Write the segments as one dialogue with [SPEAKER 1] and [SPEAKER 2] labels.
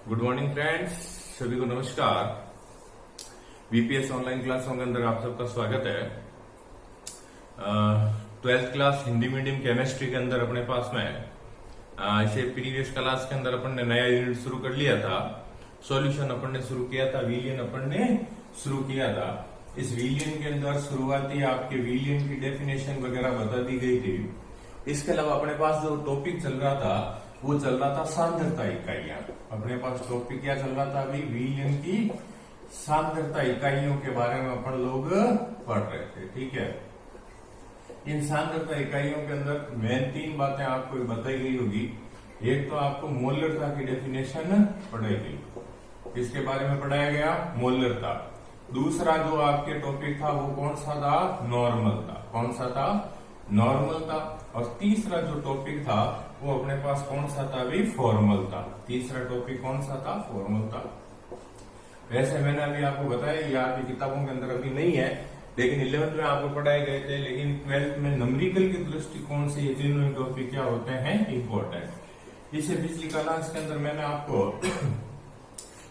[SPEAKER 1] Good morning friends, सभी को नमस्कार। बीपीएस ऑनलाइन क्लासों के अंदर आप सबका स्वागत है। 12th class Hindi medium chemistry के अंदर अपने पास में इसे प्रीवियस क्लास के अंदर अपन ने नया यूनिट शुरू कर लिया था। सॉल्यूशन अपन ने शुरू किया था, विलियन अपन ने शुरू किया था। इस विलियन के अंदर शुरुआती आपके विलियन की डेफिनेशन वगैरह बता दी गई थी। इसके अलावा अपने पास जो टॉपिक चल रहा था वो चल रहा था सांद्रता इकाइयां। अपने पास टॉपिक क्या चल रहा था अभी? विलियन की सांद्रता इकाइयों के बारे में अपन लोग पढ़ रहे थे। ठीक है, इन सांद्रता इकाइयों के अंदर मेन 3 बातें आपको बताई गई होगी। एक तो आपको मोलरता की डेफिनेशन पढ़ाई गई, इसके बारे में पढ़ाया गया मोलरता। दूसरा जो आपके टॉपिक था वो कौन सा था? नॉर्मल था। कौन सा था? नॉर्मल था। और तीसरा जो टॉपिक था वो अपने पास कौन सा था अभी? फॉर्मल था। तीसरा टॉपिक कौन सा था? फॉर्मल था। वैसे मैंने अभी आपको बताया ये आपकी किताबों के अंदर अभी नहीं है, लेकिन 11th में आपको पढ़ाए गए थे। लेकिन 12th में नंबरिकल के दृष्टिकोण से ये तीनों टॉपिक क्या होते हैं? इंपॉर्टेंट। इसे पिछली क्लास के अंदर मैंने आपको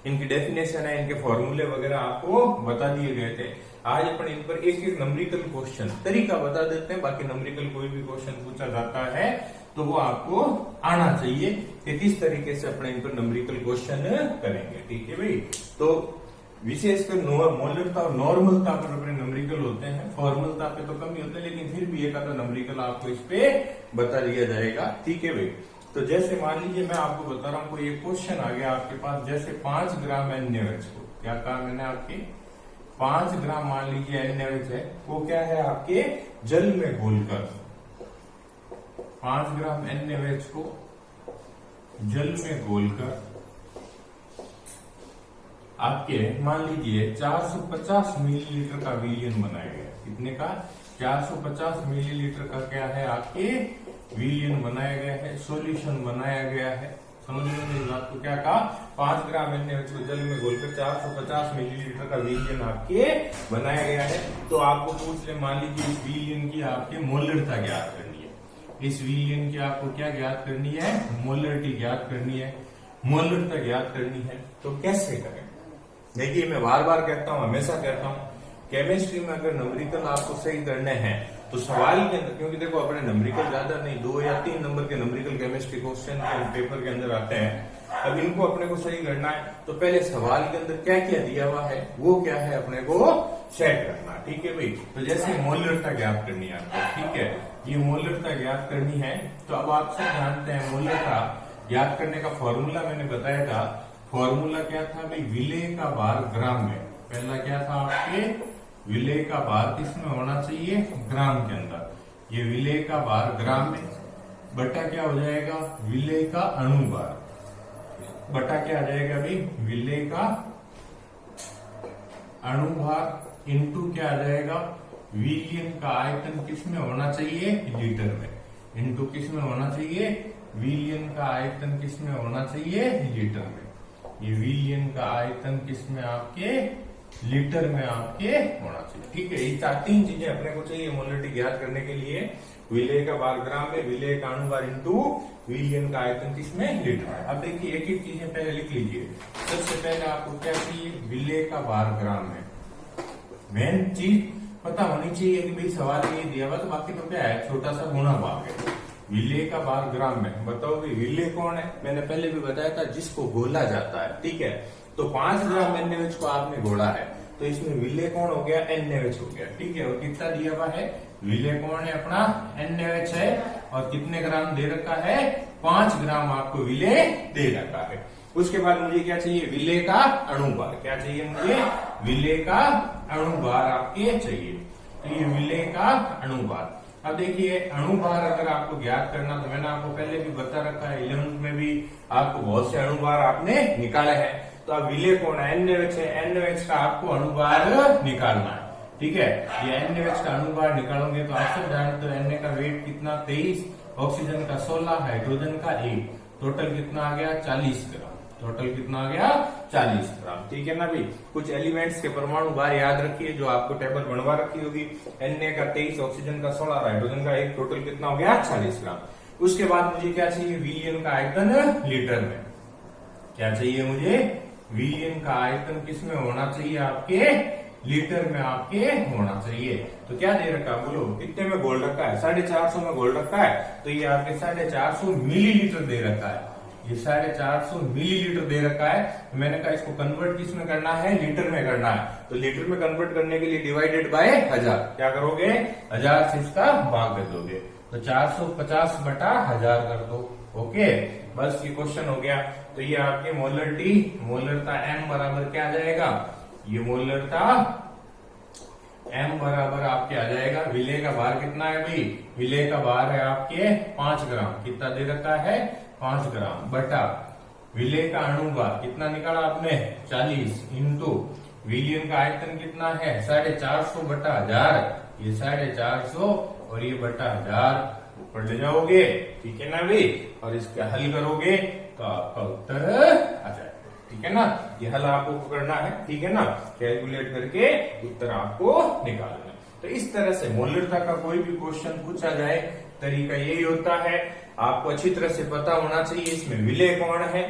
[SPEAKER 1] इनकी डेफिनेशन है, इनके फॉर्मूले वगैरह आपको बता दिए गए थे। आज अपन इन पर एक एक नंबरिकल क्वेश्चन तरीका बता देते हैं। बाकी नंबरिकल कोई भी क्वेश्चन पूछा जाता है तो वो आपको आना चाहिए कि किस तरीके से अपने इन पर नंबरिकल क्वेश्चन करेंगे। ठीक है भाई। तो विशेषकर मोलरता और नॉर्मलता पर अपने नंबरिकल होते हैं, फॉर्मलता पे तो कम ही होते हैं, लेकिन फिर भी एक आधा नंबरिकल आपको इस पे बता दिया जाएगा। ठीक है भाई। तो जैसे मान लीजिए मैं आपको बता रहा हूं, कोई एक क्वेश्चन आ गया आपके पास, जैसे 5 ग्राम NaOH को क्या कहा मैंने आपके? 5 ग्राम मान लीजिए NaOH है, वो क्या है आपके? जल में घोलकर 5 ग्राम NaOH को जल में घोलकर आपके मान लीजिए 450 मिलीलीटर का विलियन बनाया गया। कितने का? 450 मिलीलीटर का क्या है आपके? विलियन बनाया गया है, सॉल्यूशन बनाया गया है। समझ लो इस बात को। क्या कहा? 5 ग्राम NaOH को जल में घोलकर 450 मिलीलीटर का विलियन आपके बनाया गया है। तो आपको पूछ ले, मान लीजिए इस विलियन की आपके मोलरता ज्ञात करनी है। इस विलियन की आपको क्या ज्ञात करनी है? मोलरिटी ज्ञात करनी है, मोलरता ज्ञात करनी है। तो कैसे करें? देखिए मैं बार बार कहता हूं, हमेशा कहता हूं, केमिस्ट्री में अगर नंबरिकल आपको सही करने हैं तो सवाल के अंदर, क्योंकि देखो अपने नंबरिकल ज्यादा नहीं, 2 या 3 नंबर के नंबरिकल केमिस्ट्री क्वेश्चन पेपर के अंदर आते हैं। अब इनको अपने को सही करना है तो पहले सवाल के अंदर क्या क्या दिया हुआ है वो क्या है अपने को सेट करना। ठीक है भाई। तो जैसे मोलरता ज्ञात करनी है आपको, ठीक है, ये मोलरता ज्ञात करनी है। तो अब आप सब जानते हैं मोलरता ज्ञात करने का फॉर्मूला मैंने बताया था। फॉर्मूला क्या था भाई? विलेय का भार ग्राम में। पहला क्या था आपके? विलेय का भार किसमें होना चाहिए? ग्राम के अंदर। ये विलेय का भार ग्राम में बटा क्या हो जाएगा? विलेय का अणुभार बटा क्या आ जाएगा भाई? विलेय का अणुभार इंटू क्या आ जाएगा? विलियन का आयतन किसमें होना चाहिए? लीटर में। इंटू किसमें होना चाहिए? विलियन का आयतन किसमें होना चाहिए? लीटर में। ये विलियन का आयतन किसमें आपके? लीटर में आपके होना चाहिए। ठीक है, ये 3 चीजें अपने को चाहिए मोलरिटी ज्ञात करने के लिए। विलेय का भार ग्राम में, विलेय का अणुभार इंटू विलियन का आयतन किसमें? लीटर में। अब देखिए एक एक चीजें पहले लिख लीजिए। सबसे पहले आपको क्या चाहिए? विलेय का भार ग्राम में। मेन चीज पता होनी चाहिए कि भाई सवाल ये दिया हुआ, तो बाकी तो क्या है? छोटा सा गुणा भाग है। विलेय का भार ग्राम में। बताओ भाई विलेय कौन है? मैंने पहले भी बताया था, जिसको घोला जाता है। ठीक है, तो 5 ग्राम NaOH को आपने घोला है तो इसमें विलेय कौन हो गया? NaOH हो गया। ठीक है, और कितना दिया हुआ है? विलेय कौन है? अपना NaOH है। और कितने ग्राम दे रखा है? 5 ग्राम आपको विलेय दे रखा है। उसके बाद मुझे क्या चाहिए? विलेय का अणुभार। क्या चाहिए मुझे? विलेय का अणुभार आपके चाहिए। तो ये विलेय का अणुभार। अब देखिए अणुभार अगर आपको ज्ञात करना, तो मैंने आपको पहले भी बता रखा है, 11th में भी आपको बहुत से अणुभार आपने निकाले हैं। तो अब विलेय कौन है? NaOH है। NaOH का आपको अणुभार निकालना है। ठीक है, ये NaOH का अणुभार निकालोगे तो आप सब जानते हो Na का वेट कितना? 23, ऑक्सीजन का 16, हाइड्रोजन का 1, टोटल कितना आ गया? 40 ग्राम। टोटल कितना आ गया? 40 ग्राम। ठीक है ना भाई। कुछ एलिमेंट्स के परमाणु भार याद रखिए जो आपको टेबल बनवा रखी होगी। Na का 23, ऑक्सीजन का 16, हाइड्रोजन का 1, टोटल कितना हो गया? 40 ग्राम। उसके बाद मुझे क्या चाहिए? विलियन का आयतन लीटर में। क्या चाहिए मुझे, विलियन का आयतन किसमें होना चाहिए, आपके लीटर में आपके होना चाहिए। तो क्या दे रखा है, बोलो कितने में घोल रखा है, 450 में घोल रखा है, तो ये आपके 450 मिलीलीटर दे रखा है, ये 450 मिलीलीटर दे रखा है। तो मैंने कहा इसको कन्वर्ट किसमें करना है, लीटर में करना है। तो लीटर में कन्वर्ट करने के लिए डिवाइडेड बाय 1000, क्या करोगे, 1000 से इसका भाग दे दोगे, तो 450 बटा 1000 कर दो। ओके, बस ये क्वेश्चन हो गया। तो ये आपके मोलरता एम बराबर क्या आ जाएगा, ये मोलरता एम बराबर आपके आ जाएगा, विलेय का भार कितना है भाई, विलेय का भार है आपके 5 ग्राम, कितना दे रखा है 5 ग्राम, बटा विलेय का अणुभार कितना निकाला आपने 40, इंटू विलियन का आयतन कितना है 450 बटा 1000, ये 450 और ये बटा 1000 ऊपर ले जाओगे, ठीक है ना भाई, और इसका हल करोगे तो आपका उत्तर आ जाएगा, ठीक है ना। ये हल आपको करना है, ठीक है ना, कैलकुलेट करके उत्तर आपको निकालना है। तो इस तरह से मोलरता का कोई भी क्वेश्चन पूछा जाए तरीका यही होता है, आपको अच्छी तरह से पता होना चाहिए इसमें विलेय कौन है,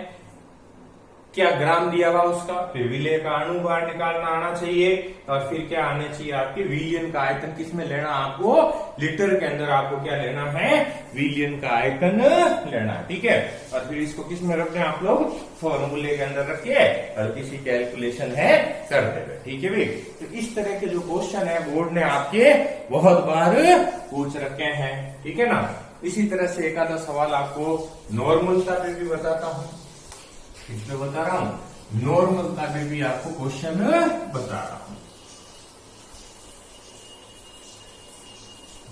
[SPEAKER 1] क्या ग्राम दिया हुआ उसका, फिर विलेय का अणुभार निकालना आना चाहिए, और फिर क्या आना चाहिए आपके विलियन का आयतन किसमें लेना, आपको लीटर के अंदर आपको क्या लेना है, विलियन का आयतन लेना है, ठीक है। और फिर इसको किसमें रखते हैं आप लोग, फॉर्मूले के अंदर रखिए और किसी कैलकुलेशन है कर देंगे, ठीक है भाई। तो इस तरह के जो क्वेश्चन है बोर्ड ने आपके बहुत बार पूछ रखे हैं, ठीक है ना। इसी तरह से एक आधा सवाल आपको नॉर्मलता पे भी बताता हूं, इसमें बता रहा हूं, नॉर्मलता पे भी आपको क्वेश्चन बता रहा हूं।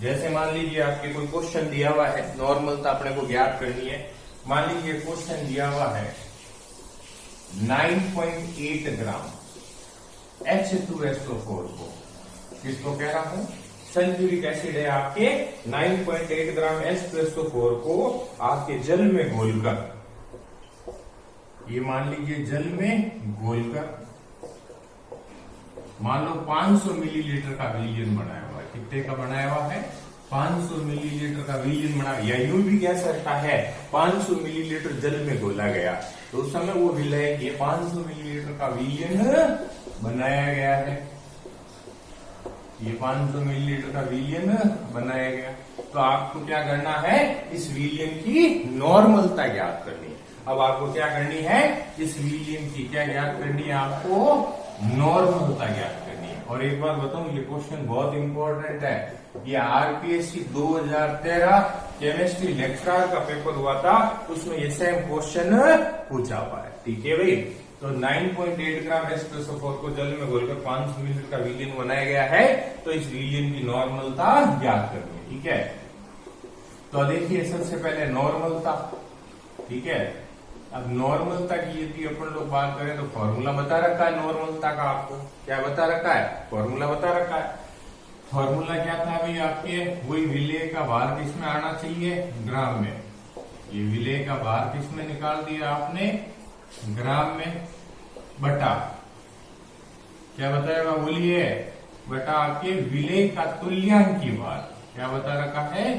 [SPEAKER 1] जैसे मान लीजिए आपके कोई क्वेश्चन दिया हुआ है, नॉर्मलता अपने को ज्ञात करनी है, मान लीजिए क्वेश्चन दिया हुआ है 9.8 ग्राम H2SO4 को, किसको कह रहा हूं, सल्फ्यूरिक एसिड है आपके 9.8 ग्राम H2SO4 को आपके जल में घोलकर, ये मान लीजिए जल में घोलकर, मान लो 500 मिलीलीटर का विलियन बनाया हुआ है, कितने का बनाया हुआ है 500 मिलीलीटर का विलियन बना, या यूं भी कह सकता है 500 मिलीलीटर जल में घोला गया, तो उस समय वो विलय ये 500 मिलीलीटर का विलियन बनाया गया है, ये 500 मिलीलीटर का विलियन बनाया गया। तो आपको क्या करना है, इस विलियन की नॉर्मलता ज्ञात करनी है। अब आपको क्या करनी है, इस विलियन की क्या ज्ञात करनी है, आपको नॉर्मलता ज्ञात करनी है। और एक बात बताऊं, ये क्वेश्चन बहुत इंपॉर्टेंट है, ये आरपीएससी 2013 केमिस्ट्री लेक्चरर का पेपर हुआ था, उसमें ये सेम क्वेश्चन पूछा हुआ है, ठीक है भाई। तो 9.8 ग्राम H2SO4 को जल में घोलकर 500 मिलीलीटर का विलियन बनाया गया है, तो इस विलियन की नॉर्मलता ज्ञात करनी है, ठीक है। तो देखिए सबसे पहले नॉर्मलता, ठीक है। अब नॉर्मलता की यदि अपन लोग बात करें तो फॉर्मूला बता रखा है नॉर्मलता का, आपको क्या बता रखा है, फॉर्मूला बता रखा है। फॉर्मूला क्या था भाई आपके, वही विलेय का भार किसमें आना चाहिए, ग्राम में, ये विलेय का भार किसमें निकाल दिया आपने, ग्राम में, बटा क्या बताएगा बोलिए, बटा आपके विलेय का तुल्यांकी भार, क्या बता रखा है,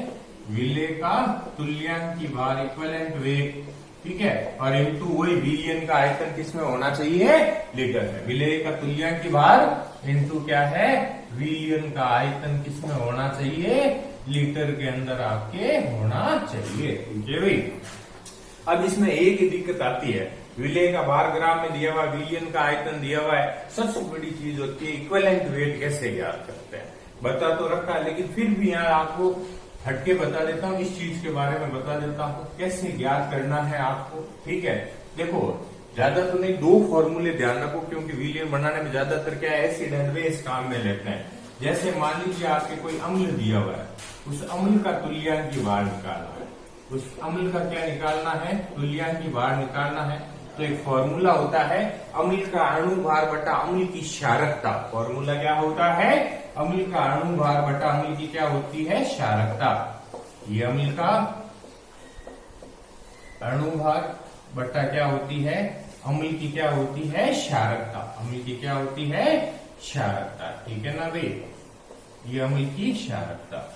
[SPEAKER 1] विलेय का तुल्यांकी भार इक्विवेलेंट वेट, ठीक है। और इंटू वही विलियन का आयतन किसमें होना चाहिए, लीटर में, विलेय का तुल्यांकी भार इंटू क्या है, विलियन का आयतन किसमें होना चाहिए, लीटर के अंदर आपके होना चाहिए, ठीक है भाई। अब इसमें एक ही दिक्कत आती है, विलेय का भार ग्राम में दिया हुआ, विलियन का आयतन दिया हुआ है, सबसे बड़ी चीज होती है इक्विवेलेंट वेट कैसे ज्ञात करते हैं, बता तो रखा है, लेकिन फिर भी यहाँ आपको हटके बता देता हूँ, इस चीज के बारे में बता देता हूँ कैसे ज्ञात करना है आपको, ठीक है। देखो ज्यादा तो नहीं, दो फॉर्मूले ध्यान रखो, क्योंकि विलियन बनाने में ज्यादातर क्या है, एसिड एंड बेस काम में लेते हैं। जैसे मान लीजिए आपके कोई अम्ल दिया हुआ है, उस अम्ल का तुल्यांकी भार निकालना है, उस अम्ल का क्या निकालना है, तुल्यांकी भार निकालना है। तो एक फॉर्मूला होता है अम्ल का अणुभार बटा अम्ल की क्षारकता, फॉर्मूला क्या होता है, अम्ल का अणुभार बटा अम्ल की क्या होती है, क्षारकता। ये अम्ल का अणुभार बटा क्या होती है, अम्ल की क्या होती है, क्षारकता, अम्ल की क्या होती है, क्षारकता, ठीक है ना भाई, ये अम्ल की क्षारकता।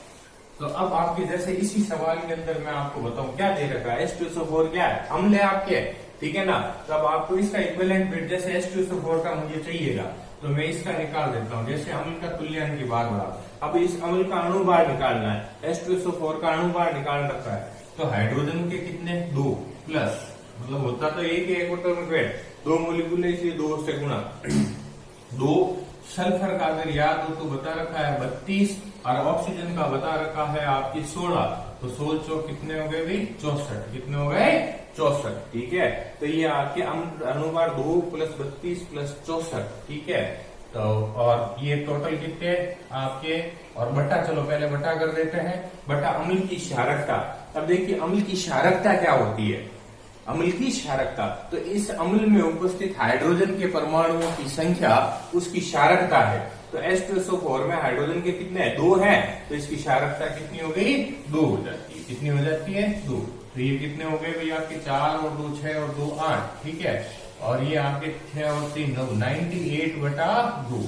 [SPEAKER 1] तो अब आपके जैसे इसी सवाल के अंदर मैं आपको बताऊं क्या दे रखा है, H2SO4 क्या है, अम्ल है आपके, ठीक है ना। तो अब आपको इसका इक्विवेलेंट वेट जैसे H2SO4 का मुझे चाहिएगा तो मैं इसका निकाल देता हूँ। जैसे अम्ल का तुल्यांक भार बड़ा, अब इस अम्ल का अणुभार निकालना है, H2SO4 का अणुभार निकाल रखा है, तो हाइड्रोजन के कितने 2 प्लस, मतलब होता तो एक एटॉमिक वेट, 2 मोलिक्यूल है इसलिए 2 से गुणा 2। सल्फर का अगर याद हो तो बता रखा है 32 और ऑक्सीजन का बता रखा है आपकी 16, तो 16 चौक कितने हो गए भाई 64, कितने हो गए 64, ठीक है। तो ये आपके अणुभार 2 प्लस 32 प्लस 64, ठीक है। तो और ये टोटल कितने आपके, और बटा, चलो पहले बटा कर देते हैं, बटा अम्ल की क्षारकता। अब देखिए अम्ल की क्षारकता क्या होती है, अम्ल की क्षारकता, तो इस अम्ल में उपस्थित हाइड्रोजन के परमाणुओं की संख्या उसकी क्षारकता है। तो H2SO4 में हाइड्रोजन के कितने हैं 2 हैं, तो इसकी क्षारकता कितनी हो गई 2 हो जाती है, कितनी हो जाती है 2। तो ये कितने हो गए भैया आपके 4 और 2 6 और 2 8, ठीक है। और ये आपके 6 और 3 9, 98/2,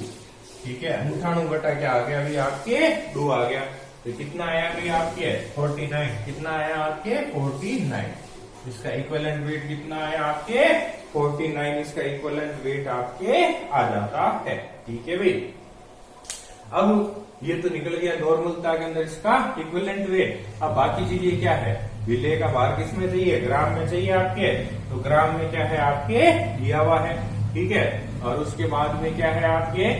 [SPEAKER 1] ठीक है। 98 बटा क्या आ गया अभी आपके 2 आ गया, तो कितना आया अभी आपके 49, कितना आया आपके 49। इसका इक्विवेलेंट वेट कितना आया आपके 49, इसका इक्विवेलेंट वेट आपके आ जाता है, ठीक है भाई। अब ये तो निकल गया नॉर्मलता के अंदर इसका इक्विवेलेंट वेट। अब बाकी चीजें क्या है, विलेय का भार किस में चाहिए, ग्राम में चाहिए आपके, तो ग्राम में क्या है आपके दिया हुआ है, ठीक है। और उसके बाद में क्या है आपके,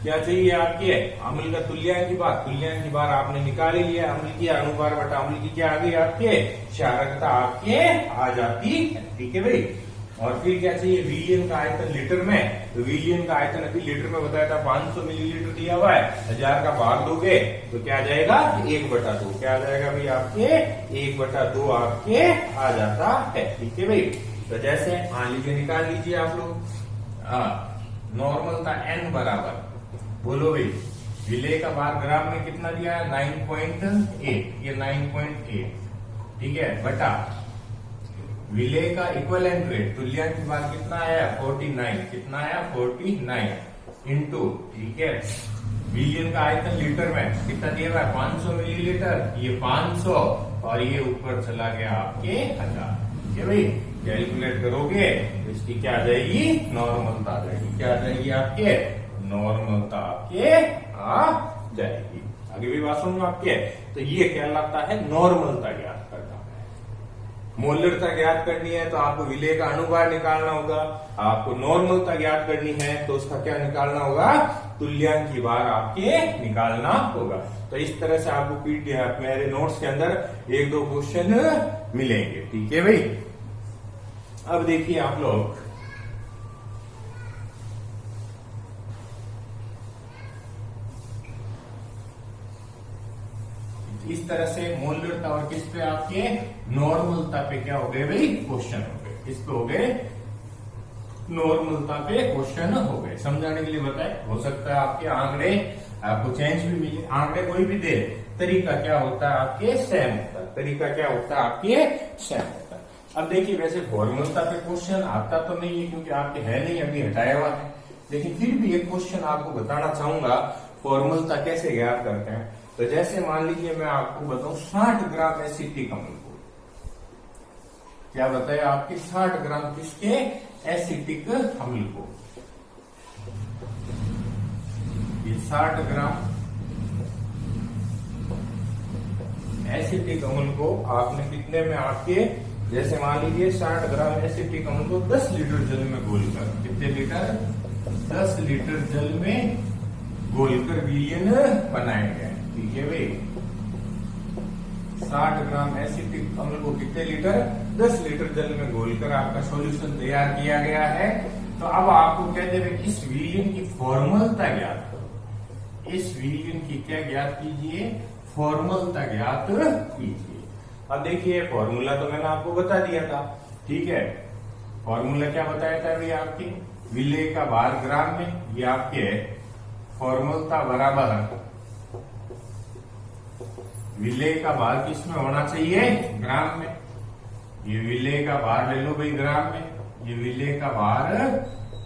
[SPEAKER 1] क्या चाहिए आपके अम्ल का तुल्यांक भार आपने निकाल ही लिया, अम्ल की अणुभार बटा अम्ल की क्या आ गई आपके क्षारकता आपके आ जाती है, ठीक है भाई। और फिर क्या चाहिए, विलियन का आयतन लीटर में, तो विलियन का आयतन अभी लीटर में बताया था 500 मिलीलीटर दिया हुआ है, 1000 का भाग दोगे तो क्या आ जाएगा 1/2, क्या आ जाएगा भाई आपके 1/2 आपके आ जाता है, ठीक है भाई। तो जैसे मान लीजिए निकाल लीजिए आप लोग, नॉर्मल था n बराबर, बोलो भाई विलेय का भार ग्राम में कितना दिया है 9.8, ये 9.8, ठीक है, बटा विलेय का इक्विवेलेंट वेट तुल्यांक भार कितना आया 49, कितना आया 49 इंटू, ठीक है, विलियन का आयतन लीटर में कितना दिया हुआ है 500 मिलीलीटर, ये 500 और ये ऊपर चला गया आपके 1000, ठीक है भाई। कैलकुलेट करोगे तो इसकी क्या आ जाएगी नॉर्मलता आ जाएगी, क्या आ जाएगी आपके नॉर्मलता आपके आ जाएगी। आगे भी बात समझो आपके, तो ये कहलाता है नॉर्मलता ज्ञात करना। मोलरता ज्ञात करनी है तो आपको विलेय का अणुभार निकालना होगा, आपको नॉर्मलता ज्ञात करनी है तो उसका क्या निकालना होगा तुल्यांक भार आपके निकालना होगा। तो इस तरह से आपको पीडीएफ मेरे नोट्स के अंदर 1-2 क्वेश्चन मिलेंगे, ठीक है भाई। अब देखिए आप लोग, इस तरह से मोलरता और किस पे आपके नॉर्मलता पे क्या हो गए भाई क्वेश्चन हो गए, किस पे हो गए नॉर्मलता पे क्वेश्चन हो गए। समझाने के लिए बताए, हो सकता है आपके आंकड़े आपको चेंज भी मिले, आंकड़े कोई भी दे, तरीका क्या होता है आपके सेम होता है, तरीका क्या होता है आपके सेम होता है। अब देखिए वैसे फॉर्मूला पे क्वेश्चन आता तो नहीं है क्योंकि आपके है नहीं, अभी हटाया हुआ है, लेकिन फिर भी एक क्वेश्चन आपको बताना चाहूंगा फॉर्मूला कैसे ज्ञात करते हैं। तो जैसे मान लीजिए मैं आपको बताऊं 60 ग्राम एसिटिक अम्ल को, क्या बताया आपके 60 ग्राम किसके एसिटिक अम्ल को, ये 60 ग्राम एसिटिक अम्ल को आपने कितने में आपके, जैसे मान लीजिए 60 ग्राम एसिटिक अम्ल को 10 लीटर जल में घोलकर, कितने लीटर 10 लीटर जल में घोलकर विलयन बनाए गए, ठीक है भाई। 60 ग्राम एसिटिक अम्ल को कितने लीटर 10 लीटर जल में घोलकर आपका सॉल्यूशन तैयार किया गया है। तो अब आपको कहते हैं इस विलयन की फॉर्मलता ज्ञात करो, इस विलयन की क्या ज्ञात कीजिए फॉर्मलता ज्ञात कीजिए। अब देखिए फॉर्मूला तो मैंने आपको बता दिया था, ठीक है, फॉर्मूला क्या बताया था अभी आपके विलेय का भार ग्राम में, ये आपके फॉर्मूलता बराबर विलेय का भार किसमें होना चाहिए ग्राम में, ये विलेय का भार ले लो भाई ग्राम में, ये विलेय का भार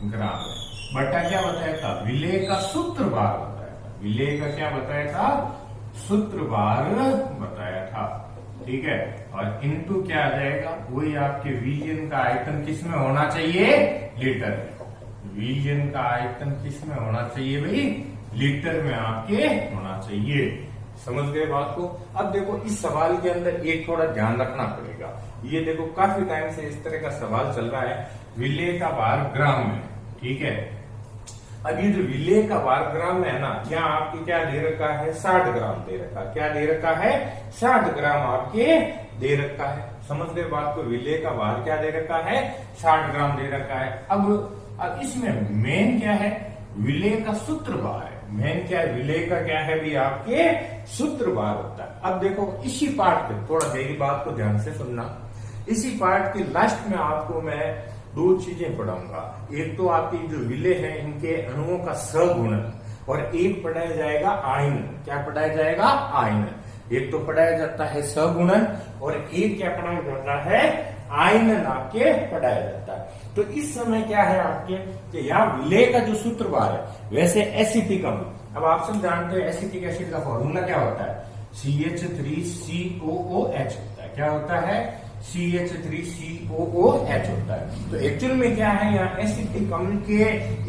[SPEAKER 1] ग्राम में, बटा क्या बताया था विलेय का सूत्र भार बताया था, विलेय का क्या बताया था सूत्र भार बताया था, ठीक है, और इनटू क्या आ जाएगा, वही आपके विलियन का आयतन किस में होना चाहिए, लीटर में। विलियन का आयतन किस में होना चाहिए भाई, लीटर में आपके होना चाहिए। समझ गए बात को। अब देखो इस सवाल के अंदर एक थोड़ा ध्यान रखना पड़ेगा। ये देखो काफी टाइम से इस तरह का सवाल चल रहा है, विलेय का भार ग्राम में, ठीक है। अब ये जो विलेय का भार ग्राम में है ना, यहाँ आपके क्या दे रखा है, 60 ग्राम दे रखा है। क्या दे रखा है, 60 ग्राम आपके दे रखा है। समझ गए बात को। विलेय का भार क्या दे रखा है, 60 ग्राम दे रखा है। अब इसमें मेन क्या है, विलेय का सूत्र भार है। मेन क्या है, विलेय का क्या है भी, आपके सूत्र भार होता है। अब देखो इसी पार्ट पे थोड़ा मेरी बात को ध्यान से सुनना। इसी पार्ट के लास्ट में आपको मैं दो चीजें पढ़ाऊंगा। एक तो आपकी जो विलेय है इनके अणुओं का सगुणन, और एक पढ़ाया जाएगा आयनन। क्या पढ़ाया जाएगा, आयनन। एक तो पढ़ाया जाता है सगुणन और एक क्या पढ़ाया जाता है, आयनन आपके पढ़ाया जाता है। तो इस समय क्या है आपके कि यहाँ विलेय का जो सूत्र भार है, वैसे एसिटिक अम्ल। अब आप सब जानते हैं एसिटिक एसिड का फॉर्मूला क्या होता है, CH3COOH होता है। क्या होता है, CH3COOH होता है। तो एक्चुअल में क्या है, यहाँ एसिटिक अम्ल के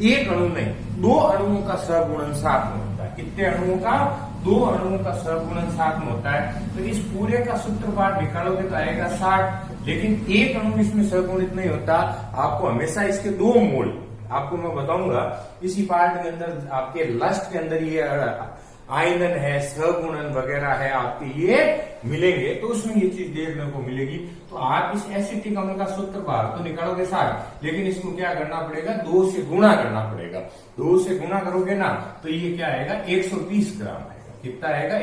[SPEAKER 1] एक अणु नहीं, दो अणुओं का सहगुणन साथ में होता है। कितने अणुओं का, दो अणुओं का सहगुणन साथ में होता है। तो इस पूरे का सूत्रपात निकालोगे तो आएगा 60, लेकिन एक अणु इसमें सहगुणित नहीं होता। आपको हमेशा इसके 2 मोल, आपको मैं बताऊंगा इसी पार्ट के अंदर, आपके लास्ट के अंदर ये आयनन है, सहगुणन वगैरह है आपके, ये मिलेंगे तो उसमें ये चीज देखने को मिलेगी। तो आप इस एसिटिक अम्ल का सूत्र भार तो निकालोगे 60, लेकिन इसको क्या करना पड़ेगा, 2 से गुणा करना पड़ेगा। 2 से गुणा करोगे ना तो ये क्या आएगा, 120 ग्राम आएगा। कितना आएगा,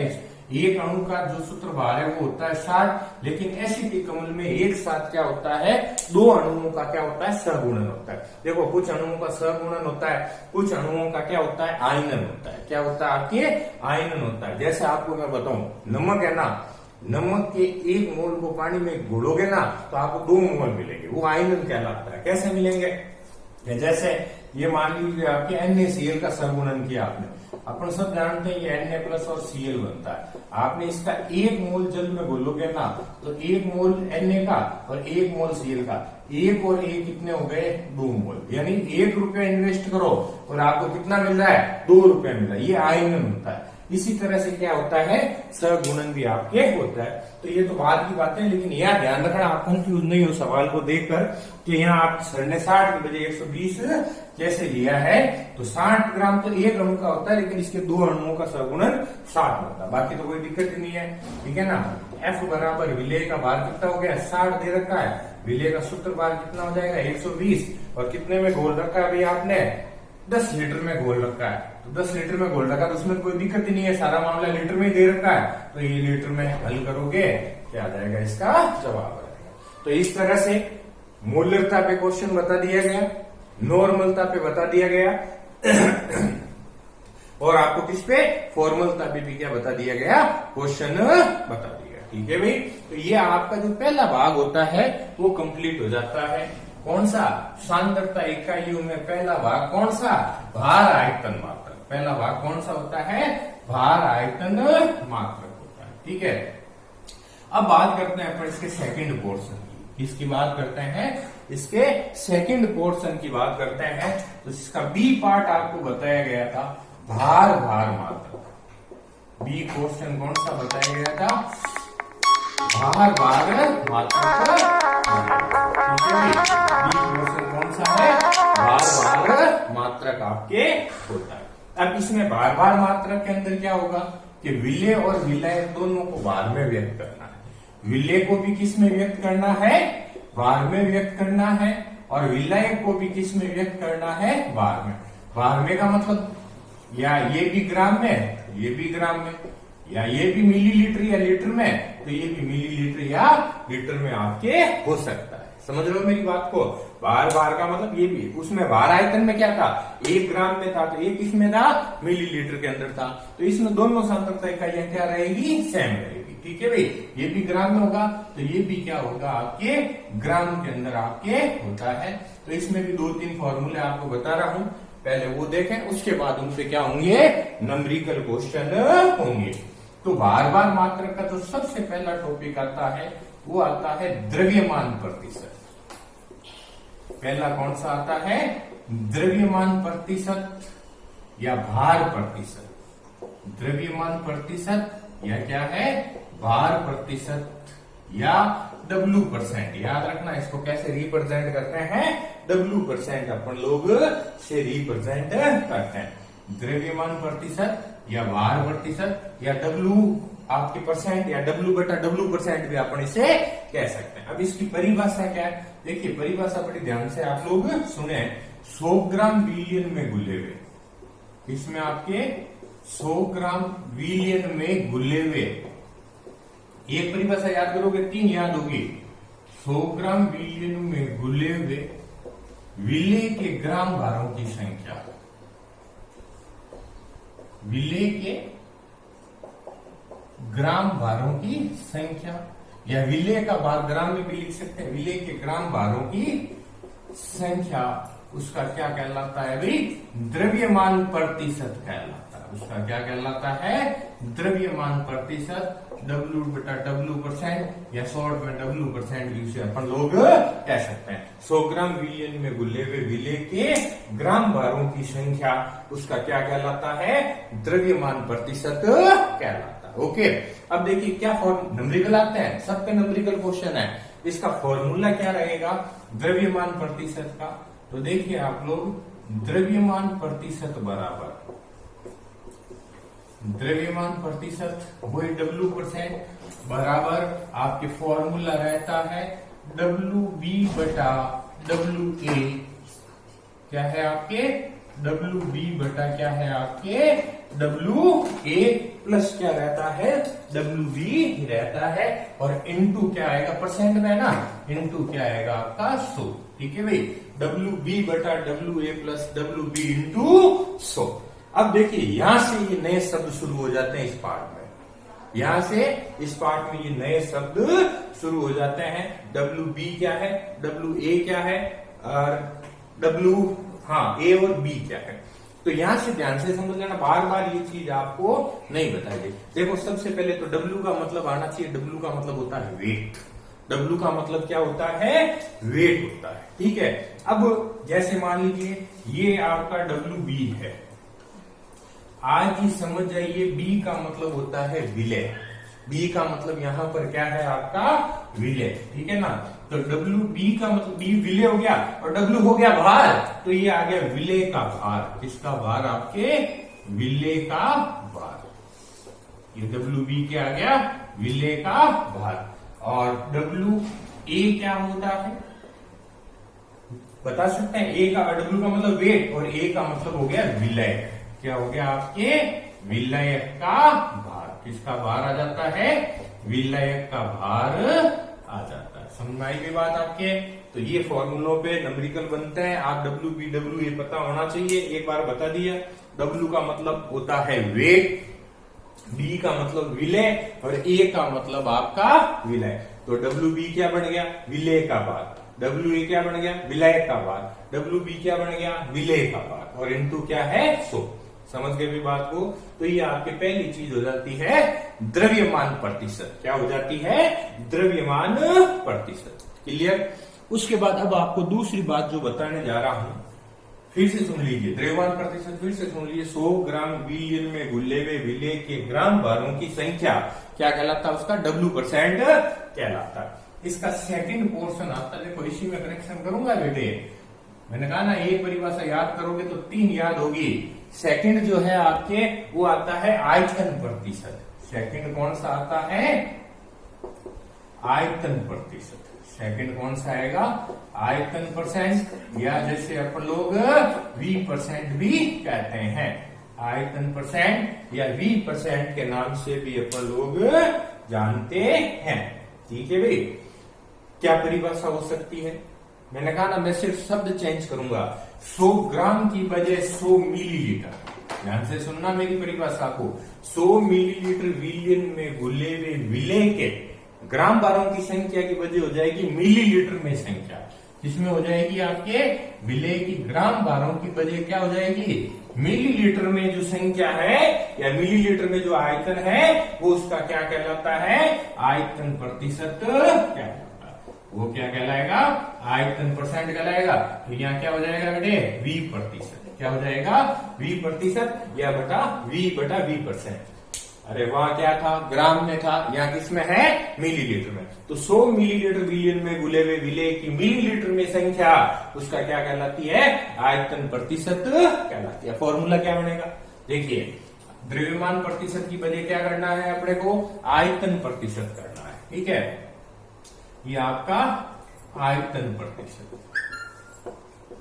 [SPEAKER 1] एक अणु का जो सूत्र भार है वो होता है 60, लेकिन एसिटिक अम्ल में एक साथ क्या होता है, 2 अणुओं का क्या होता है, सहगुणन होता है। देखो कुछ अणुओं का सहगुणन होता है, कुछ अणुओं का क्या होता है, आयनन होता है। क्या होता है आपके, आयनन होता है। जैसे आपको मैं बताऊं, नमक है ना, नमक के 1 मोल को पानी में घोलोगे ना तो आपको 2 मोल मिलेंगे, वो आयनन कहलाता है। कैसे मिलेंगे, जैसे ये मान लीजिए आपके NaCl का सहगुणन किया आपने, अपन सब जानते हैं ये Na प्लस और Cl बनता है। आपने इसका 1 मोल जल में घोलोगे ना तो 1 मोल Na का और 1 मोल Cl का, 1 और 1 कितने हो गए, 2 मोल। यानी 1 रुपया इन्वेस्ट करो और आपको कितना मिल रहा है, 2 रुपया मिल रहा है। ये आयनन होता है। इसी तरह से क्या होता है, सहगुणन भी आपके होता है। तो ये तो बाद की बातें, लेकिन यह ध्यान रखना आप कंफ्यूज नहीं हो सवाल को देखकर कि यहाँ आप सर ने 60 के बजाय 120 जैसे लिया है। तो 60 ग्राम तो एक अणु का होता है, लेकिन इसके 2 अणुओं का सहगुणन 60 होता है। बाकी तो कोई दिक्कत नहीं है, ठीक है ना। F बराबर विलेय का भार कितना हो गया, 60 दे रखा है। विलेय का सूत्र भार कितना हो जाएगा, 120, और कितने में घोल रखा है भाई आपने, 10 लीटर में घोल रखा है। तो 10 लीटर में घोल रखा है तो उसमें कोई दिक्कत ही नहीं है, सारा मामला लीटर में ही दे रखा है। तो ये लीटर में हल करोगे क्या आ जाएगा, इसका जवाब आ जाएगा। तो इस तरह से मूल्यता पे क्वेश्चन बता दिया गया, नॉर्मलता पे बता दिया गया और आपको किस पे, फॉर्मलता पे भी क्या बता दिया गया, क्वेश्चन बता दिया। ठीक है भाई। तो ये आपका जो पहला भाग होता है वो कंप्लीट हो जाता है। कौन सा, सांद्रता इकाइयों में पहला भाग कौन सा, भार आयतन मात्रक। पहला भाग कौन सा होता है, भार आयतन मात्रक होता है। ठीक है। अब बात करते हैं अपन इसके सेकंड पोर्शन की। इसकी बात करते हैं, इसके सेकंड पोर्शन की बात करते हैं। तो इसका बी पार्ट आपको बताया गया था, भार भार मात्रक। बी क्वेश्चन कौन सा बताया गया था, भार भार मात्रक। ठीक है, बी क्वेश्चन कौन सा है, भार भार मात्रक आपके होता है। अब इसमें भार भार मात्रक के अंदर क्या होगा कि विलेय और विलय दोनों को भार में व्यक्त करना है। विलेय को भी किस में व्यक्त करना है, भार में व्यक्त करना है, और विलय को भी किस में व्यक्त करना है, भार में। भार में का मतलब या ये भी ग्राम में, ये भी ग्राम में, या ये भी मिलीलीटर या लीटर में, तो ये भी मिलीलीटर या लीटर में आपके हो सकता है। समझ रहे हो मेरी बात को। भार भार का मतलब ये भी, उसमें भार आयतन में क्या था, 1 ग्राम में था, तो एक इसमें था मिलीलीटर के अंदर था। तो इसमें दोनों सांद्रता इकाइयां क्या रहेगी, सेम रहेगी। ठीक है भाई। ये भी ग्राम में होगा तो ये भी क्या होगा, आपके ग्राम के अंदर आपके होता है। तो इसमें भी 2-3 फॉर्मूले आपको बता रहा हूं, पहले वो देखें, उसके बाद उनसे क्या होंगे, नंबरिकल क्वेश्चन होंगे। तो बार बार मात्रक का जो सबसे पहला टॉपिक आता है वो आता है द्रव्यमान प्रतिशत। पहला कौन सा आता है? द्रव्यमान प्रतिशत या भार प्रतिशत। द्रव्यमान प्रतिशत या क्या है? भार प्रतिशत या W%। याद रखना इसको कैसे रिप्रेजेंट करते हैं? W% अपन लोग से रिप्रेजेंट करते हैं। द्रव्यमान प्रतिशत या भार प्रतिशत या W आपके परसेंट या W/W% भी अपन इसे कह सकते हैं। अब इसकी परिभाषा क्या है? देखिए परिभाषा बड़ी ध्यान से आप लोग सुने। 100 ग्राम विलियन में घुले हुए, इसमें आपके 100 ग्राम विलियन में घुले हुए, एक परिभाषा याद करोगे 3 याद होगी। 100 ग्राम विलियन में घुले हुए विलेय के ग्राम भारों की संख्या, विलेय के ग्राम भारों की संख्या या विलेय का भार ग्राम में भी लिख सकते हैं। विलेय के ग्राम भारों की संख्या, उसका क्या कहलाता है भाई? द्रव्यमान प्रतिशत कहलाता है। उसका क्या कहलाता है? द्रव्यमान प्रतिशत, W/W% या शॉर्ट में W% भी उसे अपन लोग कह सकते हैं। 100 ग्राम विलियन में घुले हुए विलेय के ग्राम भारों की संख्या, उसका क्या कहलाता है? द्रव्यमान प्रतिशत कहलाता है। ओके, अब देखिए क्या नंबरिकल आते हैं, सब पे नंबरिकल क्वेश्चन है। इसका फॉर्मूला क्या रहेगा द्रव्यमान प्रतिशत का? तो देखिए आप लोग, द्रव्यमान प्रतिशत बराबर द्रव्यमान प्रतिशत वही W% बराबर आपके फॉर्मूला रहता है WB/WA। क्या है आपके? WB/ क्या है आपके? WA प्लस क्या रहता है? WB रहता है। और इनटू क्या आएगा? परसेंट में ना, इनटू क्या आएगा आपका? 100। ठीक है भाई, WB/WA प्लस WB इंटू 100। अब देखिए यहां से ये नए शब्द शुरू हो जाते हैं इस पार्ट में। यहां से इस पार्ट में ये नए शब्द शुरू हो जाते हैं। WB क्या है? WA क्या है? और A और B क्या है? तो यहां से ध्यान से समझ लेना, बार बार ये चीज आपको नहीं बताई गई। देखो सबसे पहले तो W का मतलब आना चाहिए। W का मतलब होता है वेट। W का मतलब क्या होता है? वेट होता है। ठीक है, अब जैसे मान लीजिए ये आपका WB है। आज की समझ जाइए, B का मतलब होता है विलेय। B का मतलब यहां पर क्या है आपका? विलेय। ठीक है ना? तो WB का मतलब B विलेय हो गया और W हो गया भार। तो ये आ गया विलेय का भार। किसका भार? आपके विलेय का भार। ये WB क्या आ गया? विलेय का भार। और WA क्या होता है बता सकते हैं? A का W का मतलब वेट और A का मतलब हो गया विलेय। क्या हो गया आपके? विलेय का भार। किसका भार आ जाता है? विलेय का भार आ जाता है। समझ में आई भी बात आपके? तो ये फॉर्मूलों पे नंबरिकल बनते हैं। आप WB/WA पता होना चाहिए। एक बार बता दिया। W का मतलब होता है वेट, B का मतलब विलेय और A का मतलब आपका विलेय। तो WB क्या बन गया? विलेय का भार। WA क्या बन गया? विलेय का भार। WB क्या बन गया? विलेय का भार। और इनटू क्या है? 100। समझ गए भी बात को? तो ये आपकी पहली चीज हो जाती है द्रव्यमान प्रतिशत। क्या हो जाती है? द्रव्यमान प्रतिशत। क्लियर? उसके बाद अब आपको दूसरी बात जो बताने जा रहा हूं, फिर से सुन लीजिए। द्रव्यमान प्रतिशत फिर से सुन लीजिए। 100 ग्राम विलियन में घुले हुए विलेय के ग्राम भारों की संख्या क्या कहलाता है? उसका W% कहलाता है। इसका सेकंड पोर्शन आता है। देखो इसी में कनेक्शन करूंगा बेटे। मैंने कहा ना एक परिभाषा याद करोगे तो 3 याद होगी। सेकंड जो है आपके वो आता है आयतन प्रतिशत। सेकंड कौन सा आता है? आयतन प्रतिशत। सेकंड कौन सा आएगा? आयतन परसेंट, या जैसे अपन लोग V% भी कहते हैं। आयतन परसेंट या V% के नाम से भी अपन लोग जानते हैं। ठीक है भाई? क्या परिभाषा हो सकती है? मैंने कहा ना मैं सिर्फ शब्द चेंज करूंगा। 100 ग्राम की बजाय 100 मिलीलीटर। ध्यान से सुनना मेरी परिभाषा को। 100 मिलीलीटर विलियन में घुले हुए विलेय के ग्राम भारों की संख्या की वजह हो जाएगी मिलीलीटर में संख्या। किसमें हो जाएगी आपके विलेय की ग्राम भारों की बजाय क्या हो जाएगी मिलीलीटर में जो संख्या है या मिलीलीटर में जो आयतन है वो उसका क्या कहलाता है आयतन प्रतिशत कहलाता है। वो क्या कहलाएगा आयतन परसेंट कहलाएगा। तो यहाँ क्या हो जाएगा बेटे V प्रतिशत। क्या हो जाएगा V प्रतिशत या बटा V परसेंट। अरे वहां क्या था ग्राम में था, यहाँ किसमें है मिलीलीटर में। तो 100 मिलीलीटर विलियन में घुले हुए विलेय की मिलीलीटर में संख्या उसका क्या कहलाती है आयतन प्रतिशत कहलाती है। फॉर्मूला क्या बनेगा देखिए, द्रव्यमान प्रतिशत की बजाय क्या करना है अपने को आयतन प्रतिशत करना है। ठीक है, ये आपका आयतन प्रतिशत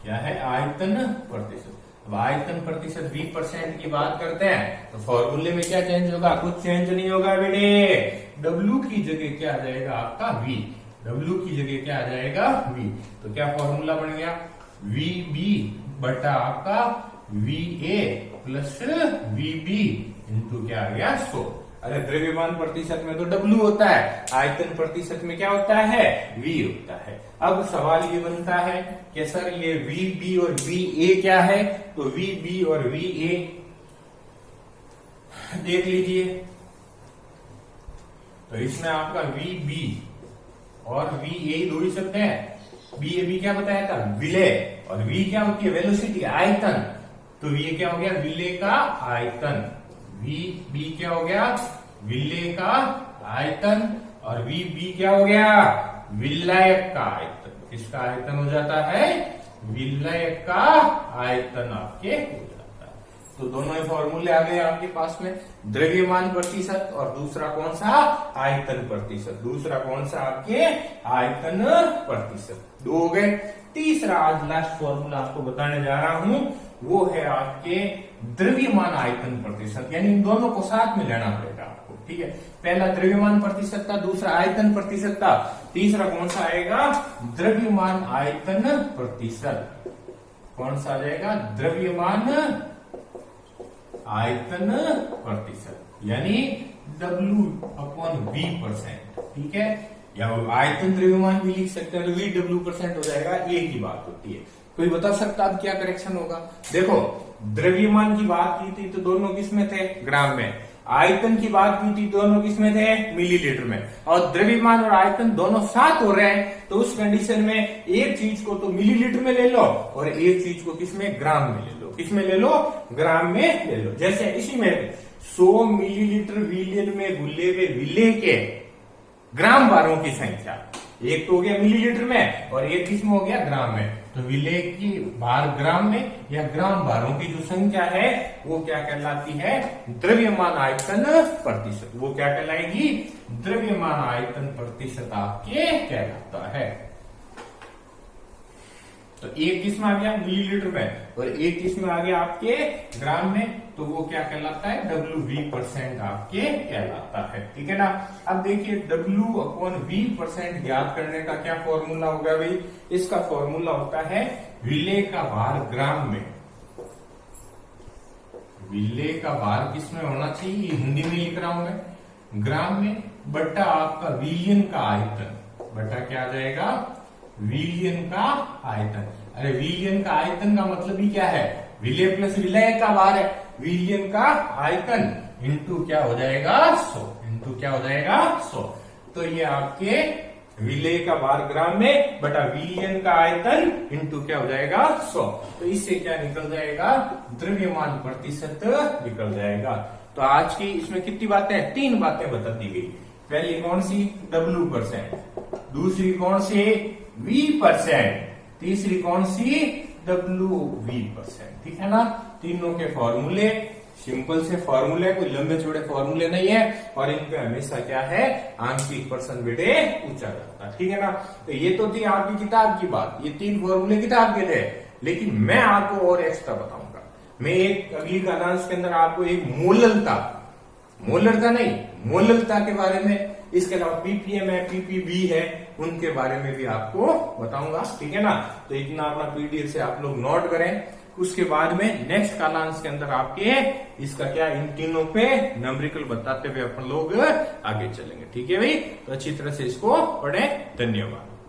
[SPEAKER 1] क्या है आयतन प्रतिशत। अब आयतन प्रतिशत V% की बात करते हैं तो फॉर्मूले में क्या चेंज होगा कुछ चेंज नहीं होगा बेटे। W की जगह क्या आ जाएगा आपका V। W की जगह क्या आ जाएगा V। तो क्या फॉर्मूला बन गया VB बटा आपका VA प्लस VB इंटू क्या आ गया 100। अरे द्रव्यमान प्रतिशत में तो W होता है, आयतन प्रतिशत में क्या होता है V होता है। अब सवाल ये बनता है कि सर ये VB और VA क्या है। तो VB और VA देख लीजिए, तो इसमें आपका VB और VA दो ही शब्द है। VAB क्या बताया था विलेय और V क्या होती है वेलोसिटी आयतन। तो VA क्या हो गया विलेय का आयतन, VB क्या हो गया विलेय का आयतन और VB क्या हो गया विलायक का आयतन। किसका आयतन हो जाता है विलायक का आयतन आपके हो जाता है। तो दोनों ही फॉर्मूले आ गए आपके पास में, द्रव्यमान प्रतिशत और दूसरा कौन सा आयतन प्रतिशत। दूसरा कौन सा आपके आयतन प्रतिशत। दो हो गए। तीसरा आज लास्ट फॉर्मूला आपको बताने जा रहा हूं वो है आपके द्रव्यमान आयतन प्रतिशत, यानी इन दोनों को साथ में लेना पड़ेगा आपको। ठीक है, पहला द्रव्यमान प्रतिशत था, दूसरा आयतन प्रतिशत था, तीसरा कौन सा आएगा द्रव्यमान आयतन प्रतिशत। कौन सा आ जाएगा द्रव्यमान आयतन प्रतिशत यानी W/V%। ठीक है, या आयतन द्रव्यमान भी लिख सकते हैं तो VW% हो जाएगा। ये की बात होती है। कोई बता सकता अब क्या करेक्शन होगा। देखो द्रव्यमान की बात की थी तो दोनों किसमें थे ग्राम में, आयतन की बात की थी दोनों किसमें थे मिलीलीटर में, और द्रव्यमान और आयतन दोनों साथ हो रहे हैं तो उस कंडीशन में एक चीज को तो मिलीलीटर में ले लो और एक चीज को किसमें ग्राम में ले लो। किसमें ले लो ग्राम में ले लो। जैसे इसी में 100 मिलीलीटर विलियन में घुले हुए विलेय के ग्राम भारों की संख्या, एक तो हो गया मिलीलीटर में और एक किसमें हो गया ग्राम में। तो विलेय की भार ग्राम में या ग्राम भारों की जो संख्या है वो क्या कहलाती है द्रव्यमान आयतन प्रतिशत। वो क्या कहलाएगी द्रव्यमान आयतन प्रतिशत आपके कहलाता है। तो एक किसमें आ गया मिलीलीटर में और एक किसमें आ गया आपके ग्राम में, तो वो क्या कहलाता है W/V% आपके कहलाता है। ठीक है ना। अब देखिए W/V% ज्ञात करने का क्या फॉर्मूला होगा भाई। इसका फॉर्मूला होता है विलेय का भार ग्राम में। विलेय का भार किसमें होना चाहिए, हिंदी में लिख रहा हूं मैं, ग्राम में बटा आपका विलियन का आयतन, बटा क्या आ जाएगा विलियन का आयतन। अरे विलियन का आयतन का मतलब ही क्या है विलेय प्लस विलेय का भार है, विलियन का आयतन इंटू क्या हो जाएगा 100, इंटू क्या हो जाएगा 100। तो ये आपके विलेय का भार ग्राम में बटा विलियन का आयतन इंटू क्या हो जाएगा 100। तो इससे क्या निकल जाएगा द्रव्यमान प्रतिशत निकल जाएगा। तो आज की इसमें कितनी बातें, 3 बातें बता दी गई। पहली कौन सी W%, दूसरी कौन सी V%, तीसरी कौन सी W/V%। ठीक है ना। तीनों के फॉर्मूले सिंपल से फॉर्मूले, कोई लंबे चौड़े फॉर्मूले नहीं है और इनपे हमेशा क्या है आंशिक परसेंट बेटे पूछा जाता है। ठीक है ना। तो ये तो थी आपकी किताब की बात, ये 3 फॉर्मूले किताब के थे, लेकिन मैं आपको और एक्स्ट्रा बताऊंगा। मैं एक अगली क्लास के अंदर आपको एक मोलरता नहीं मोलरता के बारे में, इसके अलावा पीपीएम है पीपीबी है उनके बारे में भी आपको बताऊंगा। ठीक है ना। तो इतना अपना पीडीएफ से आप लोग नोट करें। उसके बाद में नेक्स्ट क्लास के अंदर आपके इसका क्या इन तीनों पे नंबरिकल बताते हुए अपन लोग आगे चलेंगे। ठीक है भाई। तो अच्छी तरह से इसको पढ़ें। धन्यवाद।